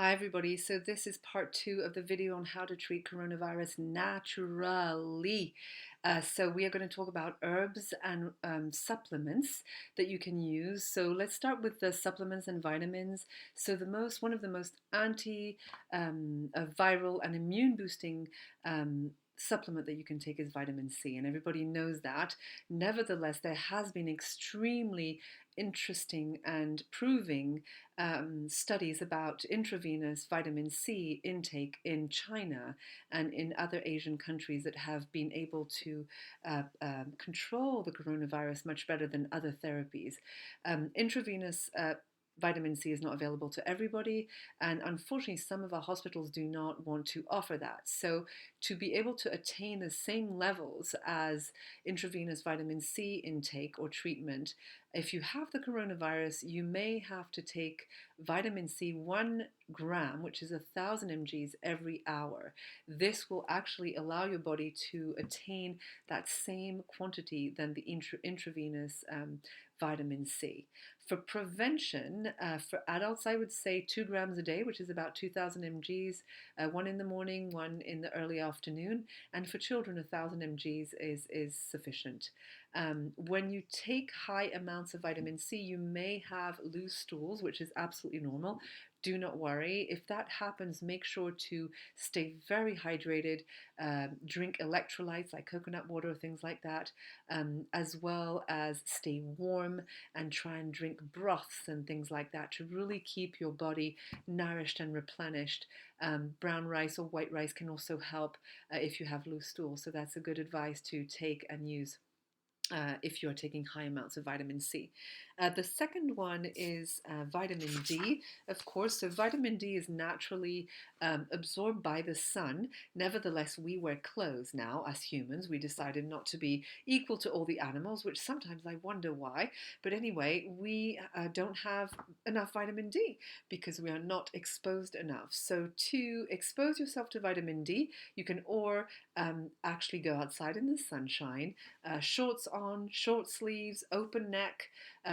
Hi everybody, so this is part two of the video on how to treat coronavirus naturally. So we are going to talk about herbs and supplements that you can use. So let's start with the supplements and vitamins. So one of the most viral and immune boosting supplement that you can take is vitamin C, and everybody knows that. Nevertheless, there has been extremely interesting and proving studies about intravenous vitamin C intake in China and in other Asian countries that have been able to control the coronavirus much better than other therapies. Intravenous vitamin C is not available to everybody, and unfortunately, some of our hospitals do not want to offer that. So, to be able to attain the same levels as intravenous vitamin C intake or treatment, if you have the coronavirus, you may have to take vitamin C 1 gram, which is 1,000 mgs every hour. This will actually allow your body to attain that same quantity than the intravenous vitamin C. For prevention, for adults, I would say 2 grams a day, which is about 2,000 mgs, one in the morning, one in the early afternoon. And for children, 1,000 mgs is sufficient. When you take high amounts of vitamin C, you may have loose stools, which is absolutely normal. Do not worry. If that happens, make sure to stay very hydrated, drink electrolytes like coconut water or things like that, as well as stay warm and try and drink broths and things like that to really keep your body nourished and replenished. Brown rice or white rice can also help if you have loose stools. So that's a good advice to take and use if you're taking high amounts of vitamin C. The second one is vitamin D, of course. So vitamin D is naturally absorbed by the sun. Nevertheless, we wear clothes now as humans. We decided not to be equal to all the animals, which sometimes I wonder why. But anyway, we don't have enough vitamin D because we are not exposed enough. So to expose yourself to vitamin D, you can actually go outside in the sunshine, shorts on, short sleeves, open neck.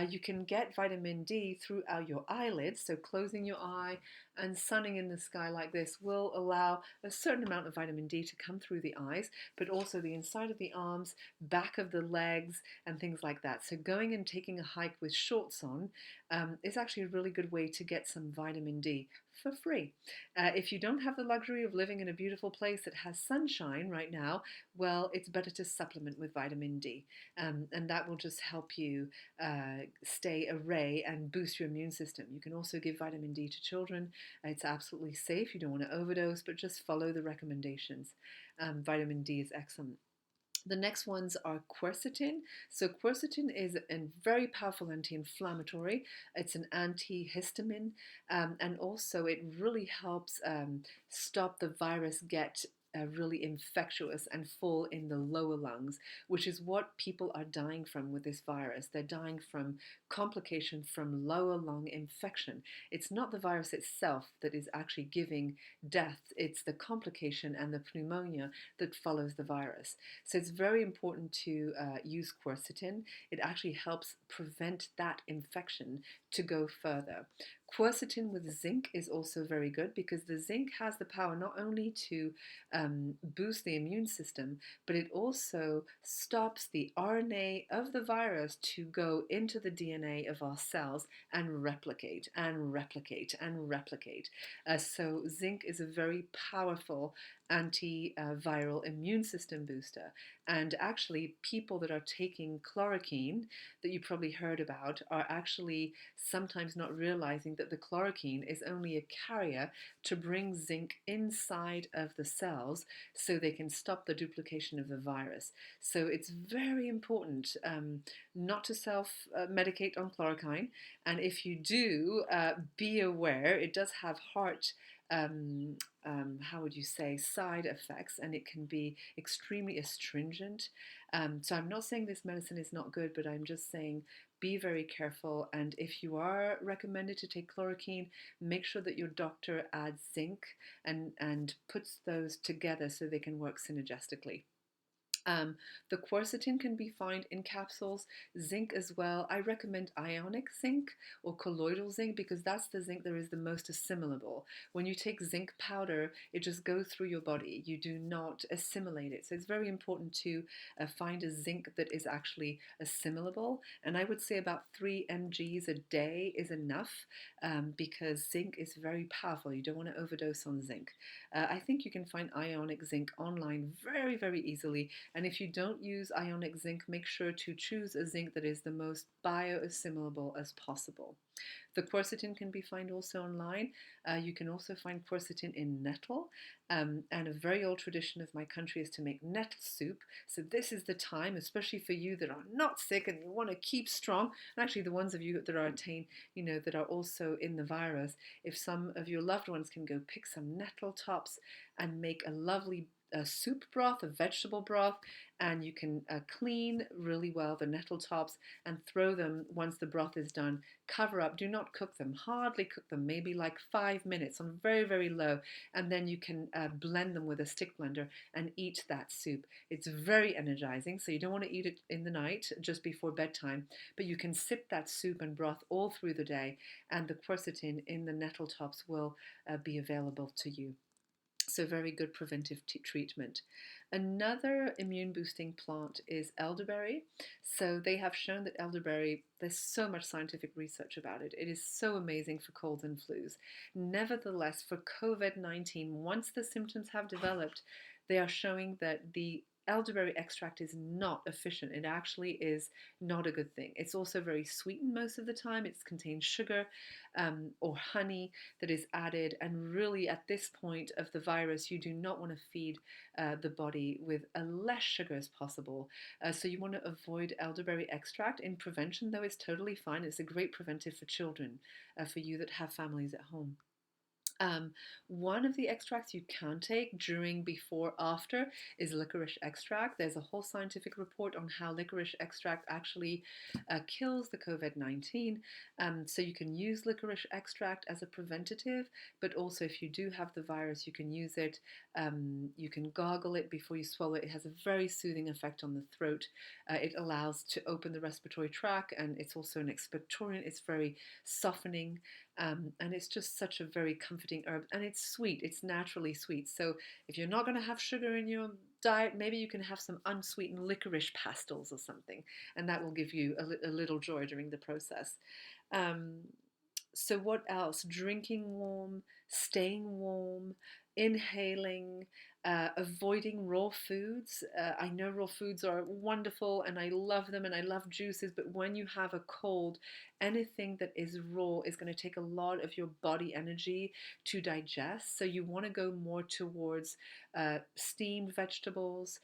You can get vitamin D throughout your eyelids, so closing your eye and sunning in the sky like this will allow a certain amount of vitamin D to come through the eyes, but also the inside of the arms, back of the legs, and things like that. So going and taking a hike with shorts on is actually a really good way to get some vitamin D for free. If you don't have the luxury of living in a beautiful place that has sunshine right now, well, it's better to supplement with vitamin D. And that will just help you stay array and boost your immune system. You can also give vitamin D to children. It's absolutely safe. You don't want to overdose, but just follow the recommendations. Vitamin D is excellent. The next ones are quercetin. So quercetin is a very powerful anti-inflammatory. It's an antihistamine, and also it really helps stop the virus get really infectious and full in the lower lungs, which is what people are dying from with this virus. They're dying from complication from lower lung infection. It's not the virus itself that is actually giving death, it's the complication and the pneumonia that follows the virus. So it's very important to use quercetin. It actually helps prevent that infection to go further. Quercetin with zinc is also very good because the zinc has the power not only to boost the immune system, but it also stops the RNA of the virus to go into the DNA of our cells and replicate and replicate and replicate. So zinc is a very powerful antiviral immune system booster. And actually, people that are taking chloroquine that you probably heard about are actually sometimes not realizing that the chloroquine is only a carrier to bring zinc inside of the cells so they can stop the duplication of the virus. So it's very important not to self-medicate on chloroquine. And if you do, be aware it does have how would you say, side effects, and it can be extremely astringent. So I'm not saying this medicine is not good, but I'm just saying be very careful. And if you are recommended to take chloroquine, make sure that your doctor adds zinc and puts those together so they can work synergistically. Um, the quercetin can be found in capsules, zinc as well. I recommend ionic zinc or colloidal zinc because that's the zinc that is the most assimilable. When you take zinc powder, it just goes through your body. You do not assimilate it. So it's very important to find a zinc that is actually assimilable. And I would say about 3 mg's a day is enough because zinc is very powerful. You don't want to overdose on zinc. I think you can find ionic zinc online very, very easily. And if you don't use ionic zinc, make sure to choose a zinc that is the most bioassimilable as possible. The quercetin can be found also online. You can also find quercetin in nettle. And a very old tradition of my country is to make nettle soup. So this is the time, especially for you that are not sick and you want to keep strong. And actually, the ones of you that are that are also in the virus, if some of your loved ones can go pick some nettle tops and make a lovely soup broth, a vegetable broth, and you can clean really well the nettle tops and throw them once the broth is done. Cover up, do not cook them, hardly cook them, maybe like 5 minutes on very, very low, and then you can blend them with a stick blender and eat that soup. It's very energizing, so you don't want to eat it in the night just before bedtime, but you can sip that soup and broth all through the day, and the quercetin in the nettle tops will be available to you. So very good preventive treatment. Another immune boosting plant is elderberry. So they have shown that elderberry, there's so much scientific research about it. It is so amazing for colds and flus. Nevertheless, for COVID-19, once the symptoms have developed, they are showing that the elderberry extract is not efficient. It actually is not a good thing. It's also very sweetened most of the time. It contains sugar or honey that is added. And really, at this point of the virus, you do not want to feed the body with less sugar as possible. So you want to avoid elderberry extract. In prevention, though, it's totally fine. It's a great preventive for children, for you that have families at home. Um, one of the extracts you can take during, before, after is licorice extract. There's a whole scientific report on how licorice extract actually kills the COVID-19. So you can use licorice extract as a preventative, but also if you do have the virus, you can use it. You can gargle it before you swallow it. It has a very soothing effect on the throat. It allows to open the respiratory tract, and it's also an expectorant. It's very softening. And it's just such a very comforting herb, and it's sweet. It's naturally sweet. So if you're not going to have sugar in your diet, maybe you can have some unsweetened licorice pastils or something, and that will give you a little joy during the process. Um, so what else? Drinking warm, staying warm, inhaling, avoiding raw foods. I know raw foods are wonderful and I love them and I love juices, but when you have a cold, anything that is raw is going to take a lot of your body energy to digest. So you want to go more towards steamed vegetables,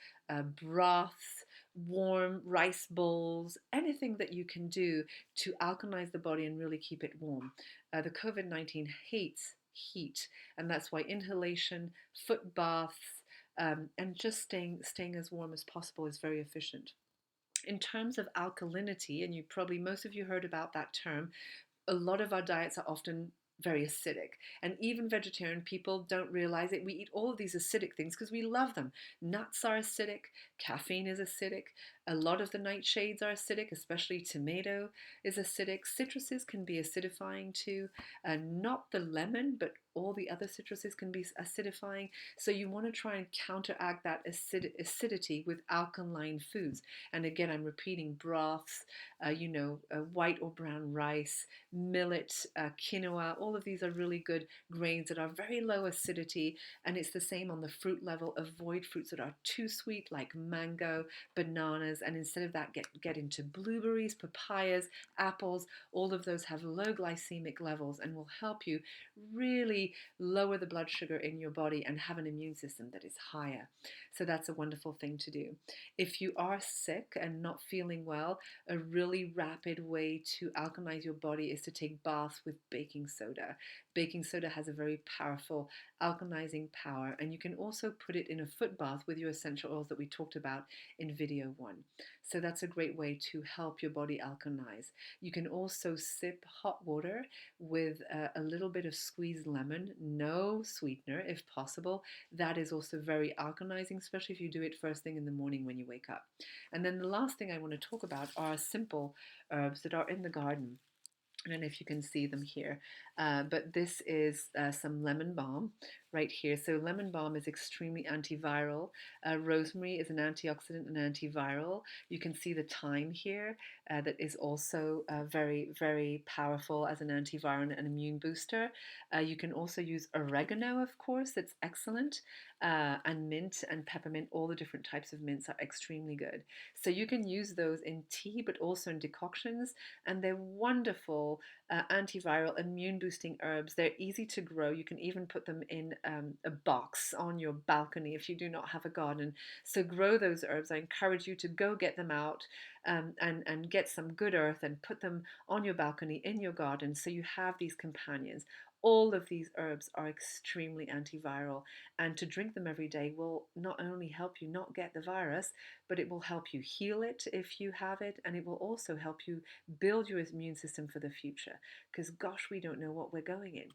broths, warm rice bowls, anything that you can do to alkalize the body and really keep it warm. The COVID-19 hates heat, and that's why inhalation, foot baths, and just staying as warm as possible is very efficient. In terms of alkalinity, and you probably most of you heard about that term, a lot of our diets are often very acidic. And even vegetarian people don't realize it. We eat all of these acidic things because we love them. Nuts are acidic, caffeine is acidic, a lot of the nightshades are acidic, especially tomato is acidic. Citruses can be acidifying too. Not the lemon, but all the other citruses can be acidifying. So you want to try and counteract that acidity with alkaline foods. And again, I'm repeating broths, white or brown rice, millet, quinoa. All of these are really good grains that are very low acidity. And it's the same on the fruit level. Avoid fruits that are too sweet, like mango, bananas, and instead of that, get into blueberries, papayas, apples. All of those have low glycemic levels and will help you really lower the blood sugar in your body and have an immune system that is higher. So that's a wonderful thing to do. If you are sick and not feeling well, a really rapid way to alkalize your body is to take baths with baking soda. Baking soda has a very powerful alkalizing power, and you can also put it in a foot bath with your essential oils that we talked about in video one. So that's a great way to help your body alkalize. You can also sip hot water with a little bit of squeezed lemon, no sweetener if possible. That is also very alkalizing, especially if you do it first thing in the morning when you wake up. And then the last thing I want to talk about are simple herbs that are in the garden. I don't know if you can see them here, but this is some lemon balm right here. So lemon balm is extremely antiviral. Rosemary is an antioxidant and antiviral. You can see the thyme here that is also very, very powerful as an antiviral and an immune booster. You can also use oregano, of course, it's excellent. And mint and peppermint, all the different types of mints are extremely good. So you can use those in tea, but also in decoctions, and they're wonderful antiviral, immune boosting herbs. They're easy to grow. You can even put them in a box on your balcony if you do not have a garden. So grow those herbs. I encourage you to go get them out and get some good earth and put them on your balcony in your garden so you have these companions. All of these herbs are extremely antiviral, and to drink them every day will not only help you not get the virus, but it will help you heal it if you have it, and it will also help you build your immune system for the future, because gosh, we don't know what we're going in.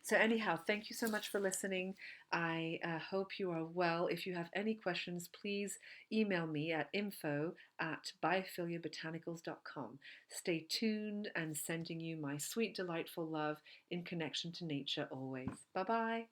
So anyhow, thank you so much for listening. I hope you are well. If you have any questions, please email me at info@biophiliabotanicals.com. Stay tuned, and sending you my sweet, delightful love in connection to nature always. Bye bye.